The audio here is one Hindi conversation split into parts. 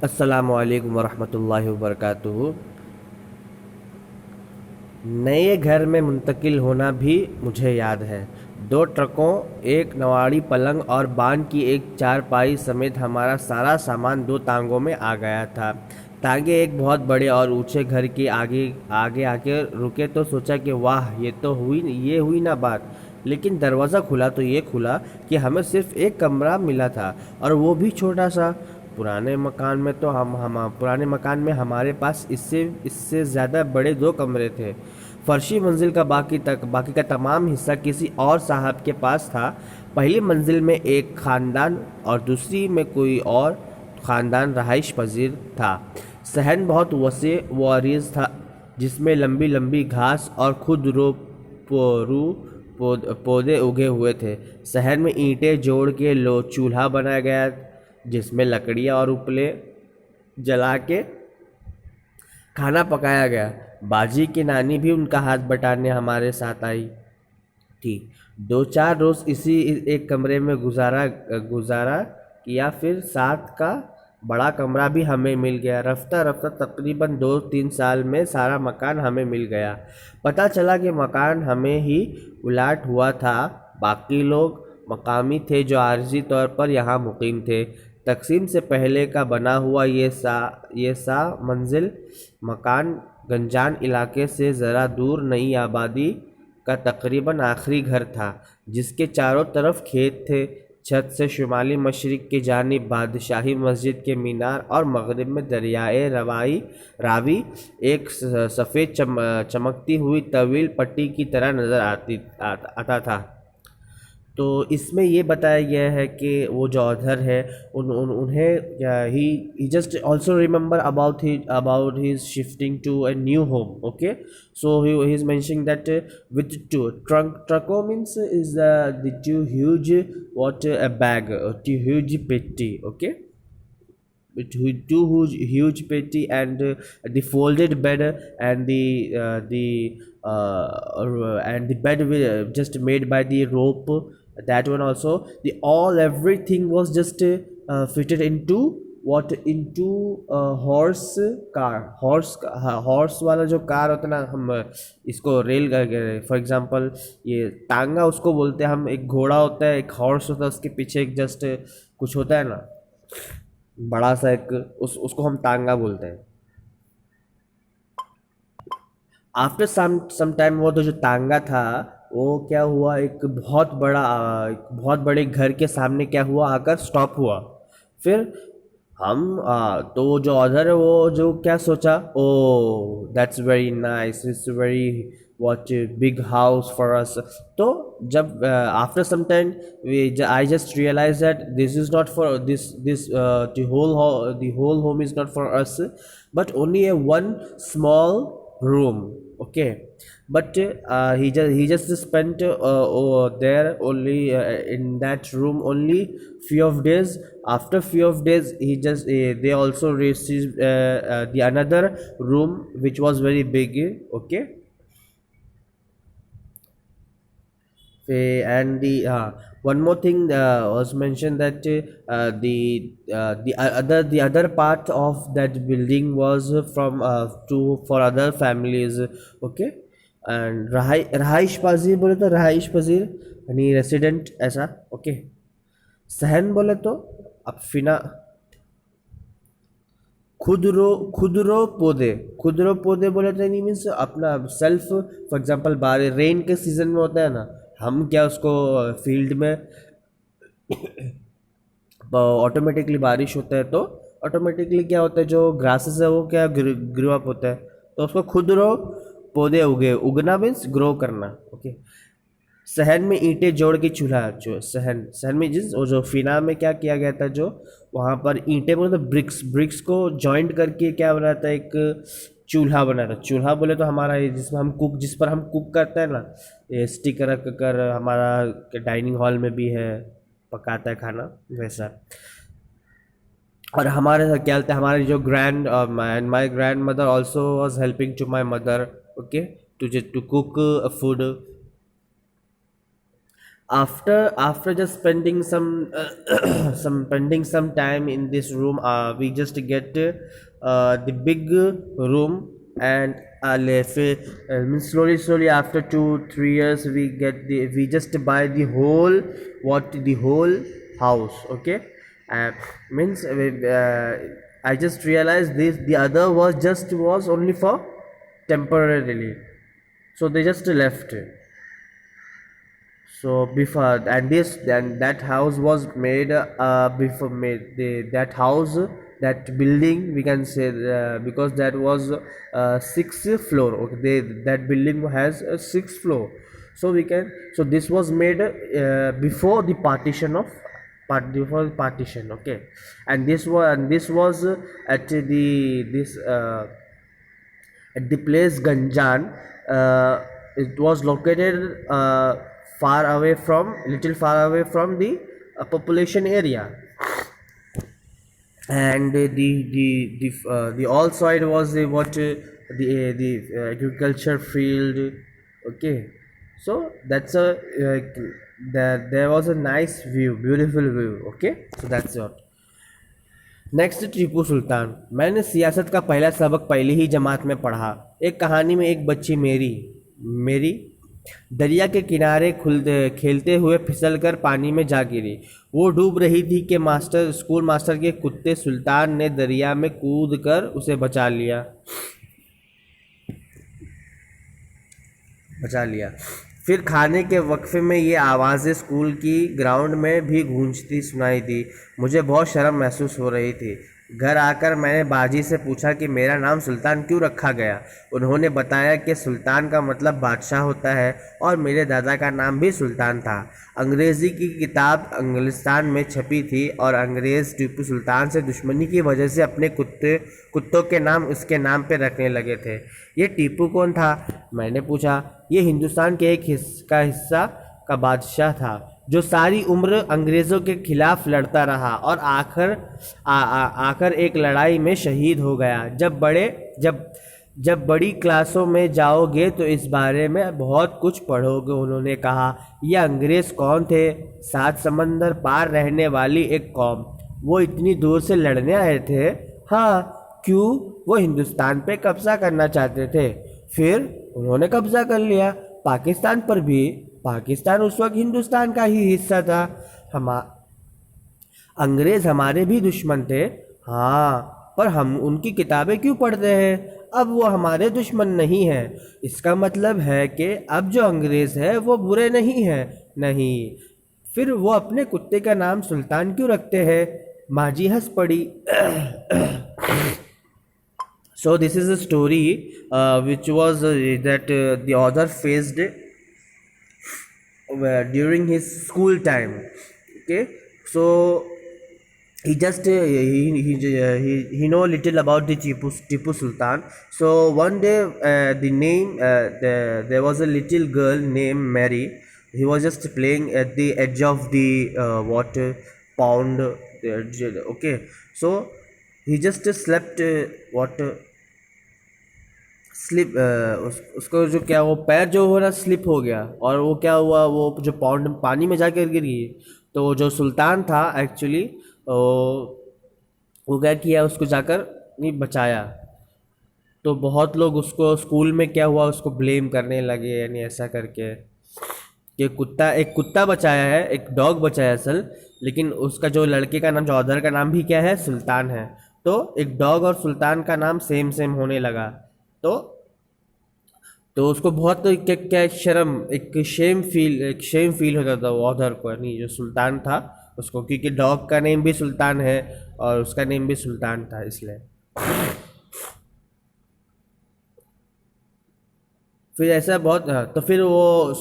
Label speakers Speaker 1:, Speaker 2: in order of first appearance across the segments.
Speaker 1: अस्सलामु अलैकुम वरहमतुल्लाहि वबरकातुहू। नए घर में मुंतकिल होना भी मुझे याद है। दो ट्रकों, एक नवाड़ी पलंग और बान की एक चारपाई समेत हमारा सारा सामान दो तांगों में आ गया था। तांगे एक बहुत बड़े और ऊंचे घर के आगे आगे आके रुके तो सोचा कि वाह, ये हुई ना बात। लेकिन दरवाज़ा खुला तो ये खुला कि हमें सिर्फ एक कमरा मिला था, और वो भी छोटा सा। पुराने मकान में हमारे पास इससे इससे ज़्यादा बड़े दो कमरे थे। फर्शी मंजिल का बाकी का तमाम हिस्सा किसी और साहब के पास था। पहली मंजिल में एक ख़ानदान और दूसरी में कोई और ख़ानदान रहाइश पजीर था। सहन बहुत वसी व अरीज़ था, जिसमें लंबी लंबी घास और खुदरो पोरू पौधे उगे हुए थे। सहन में ईंटें जोड़ के लो चूल्हा बनाया गया, जिसमें लकड़ियाँ और उपले जला के खाना पकाया गया। बाजी की नानी भी उनका हाथ बटाने हमारे साथ आई थी। दो चार रोज़ इसी एक कमरे में गुजारा गुजारा किया, फिर साथ का बड़ा कमरा भी हमें मिल गया। रफ्ता रफ्ता तकरीबन 2-3 साल में सारा मकान हमें मिल गया। पता चला कि मकान हमें ही उलाट हुआ था। बाकी लोग मकामी थे जो आर्जी तौर पर यहाँ मुकीम थे। तकसीम से पहले का बना हुआ ये सा मंजिल मकान गंजान इलाके से ज़रा दूर नई आबादी का तकरीबन आखिरी घर था, जिसके चारों तरफ खेत थे। छत से शुमाली मशरिक़ की जानिब बादशाही मस्जिद के मीनार और मगरिब में दरियाए रावी एक सफ़ेद चमकती हुई तवील पट्टी की तरह नज़र आता था। तो इसमें ये बताया गया है कि वो जो ऑथर है उन्हें ही just also remember about his shifting to a new home. Okay, so he is mentioning that with two ट्रको means is the two huge what a bag, two huge petty. Okay, with two huge petty and the folded bed and the bed just made by the rope. That one also, the all everything was just fitted into what into a horse वाला जो कार होता है ना, हम इसको रेल फॉर एग्जांपल ये टांगा उसको बोलते हैं हम। एक घोड़ा होता है, एक हॉर्स होता है, उसके पीछे एक जस्ट कुछ होता है ना, बड़ा सा एक उसको हम टांगा बोलते हैं। आफ्टर सम टाइम वो तो जो तांगा था वो क्या हुआ, एक बहुत बड़े घर के सामने क्या हुआ, आकर स्टॉप हुआ। फिर तो वो जो ऑथर है वो जो क्या सोचा, oh that's very nice, it's very what big house for us. तो जब after some time I just realize that this is not for this the whole home is not for us, but only a one small room. Okay, but he just spent there only in that room only few of days. After few of days they also received the another room which was very big. Okay, and one more thing was mentioned that the other part of that building was from to for other families. Okay, and रहाइश पजीर बोले तो रहाइश पजीर यानी रेसिडेंट ऐसा। ओके, सहन बोले तो अब फिना खुदरो पौधे बोले तो नहीं मीन्स अपना सेल्फ। फॉर एग्जांपल बारिश रेन के सीजन में होता है ना, हम क्या उसको फील्ड में ऑटोमेटिकली बारिश होता है तो ऑटोमेटिकली क्या होता है, जो ग्रासेस है वो क्या ग्रो अप होता है, तो उसको खुदरो पौधे उगना मीन्स ग्रो करना। ओके, सहन में ईंटें जोड़ के चूल्हा, जो सहन में जिस वो जो फिना में क्या किया गया था, जो वहाँ पर ईंटें बोले तो ब्रिक्स को जॉइंट करके क्या बना था, एक चूल्हा बना था। चूल्हा बोले तो हमारा ये जिस पर हम कुक करते हैं ना, ये स्टिक रख कर हमारा डाइनिंग हॉल में भी है, पकाता है खाना वैसा। और हमारे क्या बोलते हैं, हमारे जो my grandmother also was helping to my mother. Okay, to cook food. After just spending some some time in this room, we just get the big room, and slowly after 2 3 years we just buy the whole, the whole house. Okay. uh, means I just realized this, the other was only for temporarily, so they just left. So before, and this, then that house was made before made that house, that building, we can say, because that was sixth floor. Okay, that building has a sixth floor. So we can, so this was made before the partition of before the partition. Okay. And this was at the this at the place Ganjan. It was located little far away from the population area, and the all side was the agriculture field. Okay. So that's there was a nice view, beautiful view. Okay. So that's what. Next, Tipu Sultan. मैंने सियासत का पहला सबक पहली ही जमात में पढ़ा। एक कहानी में एक बच्ची मेरी मेरी दरिया के किनारे खेलते हुए फिसलकर पानी में जा गिरी। वो डूब रही थी कि स्कूल मास्टर के कुत्ते सुल्तान ने दरिया में कूद कर उसे बचा लिया। फिर खाने के वक्फे में ये आवाज़ें स्कूल की ग्राउंड में भी गूंजती सुनाई दी। मुझे बहुत शर्म महसूस हो रही थी। घर आकर मैंने बाजी से पूछा कि मेरा नाम सुल्तान क्यों रखा गया। उन्होंने बताया कि सुल्तान का मतलब बादशाह होता है, और मेरे दादा का नाम भी सुल्तान था। अंग्रेज़ी की किताब इंग्लिस्तान में छपी थी, और अंग्रेज़ टीपू सुल्तान से दुश्मनी की वजह से अपने कुत्तों के नाम उसके नाम पे रखने लगे थे। ये टीपू कौन था, मैंने पूछा। ये हिंदुस्तान के एक हिस्सा का बादशाह था, जो सारी उम्र अंग्रेज़ों के खिलाफ लड़ता रहा, और आकर एक लड़ाई में शहीद हो गया। जब बड़ी क्लासों में जाओगे तो इस बारे में बहुत कुछ पढ़ोगे। उन्होंने कहा, यह अंग्रेज़ कौन थे? 7 समंदर पार रहने वाली एक कौम। वो इतनी दूर से लड़ने आए थे? हाँ। क्यों? वो हिंदुस्तान पे कब्जा करना चाहते थे। फिर उन्होंने कब्जा कर लिया पाकिस्तान पर भी। पाकिस्तान उस वक्त हिंदुस्तान का ही हिस्सा था। अंग्रेज़ हमारे भी दुश्मन थे। हाँ, पर हम उनकी किताबें क्यों पढ़ते हैं? अब वो हमारे दुश्मन नहीं हैं। इसका मतलब है कि अब जो अंग्रेज़ है वो बुरे नहीं हैं। नहीं। फिर वो अपने कुत्ते का नाम सुल्तान क्यों रखते हैं? माजी हंस पड़ी। So this is a story which was that the author faced during his school time. Okay. So he just he know little about the Tipu Sultan. So one day there was a little girl named Mary. He was just playing at the edge of the water pond. Okay. So he just slept slip उसको जो क्या, वो पैर जो हो रहा स्लिप हो गया, और वो क्या हुआ, वो जो पौंड पानी में जाकर गिर गई। तो जो सुल्तान था एक्चुअली, वो क्या किया, उसको जाकर नहीं बचाया। तो बहुत लोग उसको स्कूल में क्या हुआ उसको ब्लेम करने लगे, यानी ऐसा करके कि एक कुत्ता बचाया है, एक डॉग बचाया असल, लेकिन उसका जो लड़के का नाम, जो ऑथर का नाम भी क्या है, सुल्तान है। तो एक डॉग और सुल्तान का नाम सेम होने लगा। तो उसको बहुत क्या एक शेम फील होता था वो ऑथर को, यानी जो सुल्तान था उसको, क्योंकि डॉग का नेम भी सुल्तान है और उसका नेम भी सुल्तान था, इसलिए। फिर ऐसा बहुत, तो फिर वो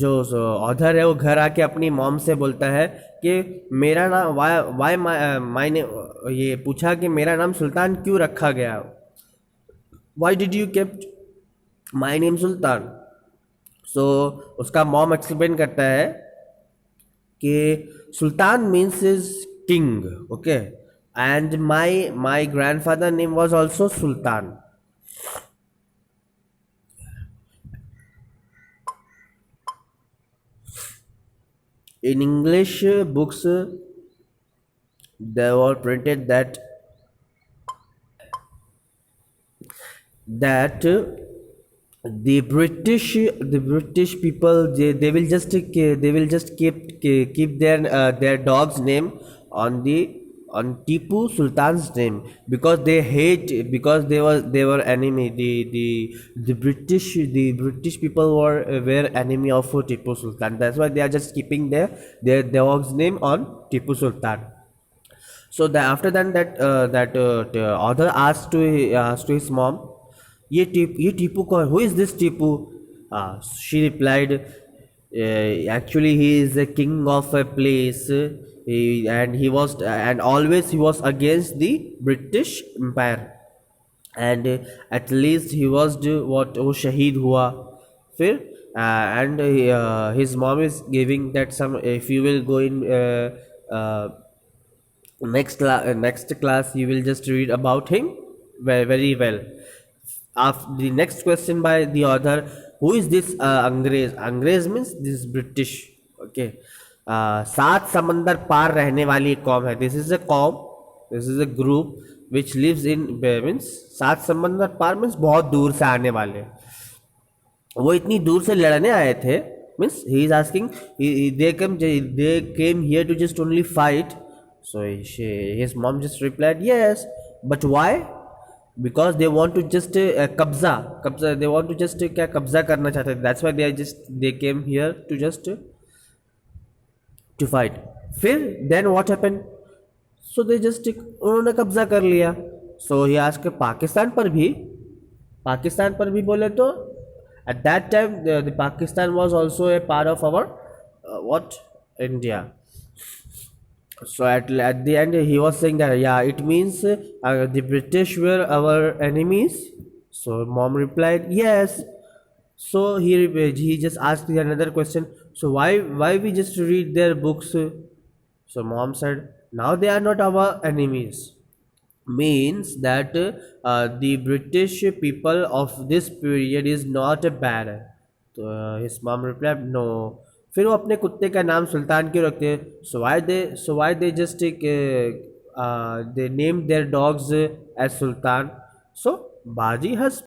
Speaker 1: जो ऑथर है वो घर आके अपनी मॉम से बोलता है कि मेरा नाम वाई माई ने ये पूछा कि मेरा नाम सुल्तान क्यों रखा गया, why did you kept my name Sultan. So उसका मॉम एक्सप्लेन करता है कि Sultan means is king, okay, and my grandfather name was also Sultan. In English books, they were printed that the British people, they will just keep their dog's name on Tipu Sultan's name, because because they were enemy. The British people were enemy of Tipu Sultan. That's why they are just keeping their dog's name on Tipu Sultan. So after that the author asked to his mom, ये टीपू कौन, who is this Tipu? She replied, actually he is the king of a place, and always he was against the British Empire, and at least he was what वो शहीद हुआ फिर, and his mom is giving that some, if you will go in next class, you will just read about him very, very well. After the next question by the author, who is this अंग्रेज means this British. Okay. सात समंदर पार रहने वाली एक कौम है. This is a कौम, this is a group which lives in, means सात समंदर पार means बहुत दूर से आने वाले. वो इतनी दूर से लड़ने आए थे, means he is asking, they came here to just only fight. So his mom just replied, yes, but why? Because they want to just कब्जा, they want to just क्या कब्जा करना चाहते थे. That's why they came here to just to fight. फिर then what happened? So they just उन्होंने कब्जा कर लिया. So he asked, पाकिस्तान पर भी बोले तो at that time the Pakistan was also a part of our what, India. So at the end he was saying that, yeah, it means the British were our enemies. So mom replied, yes. So he just asked another question, so why we just read their books? So mom said, now they are not our enemies, means that the British people of this period is not bad. तो his mom replied, no. फिर वो अपने कुत्ते का नाम सुल्तान क्यों रखते हैं? So why they just they named their dogs as Sultan. So Baji has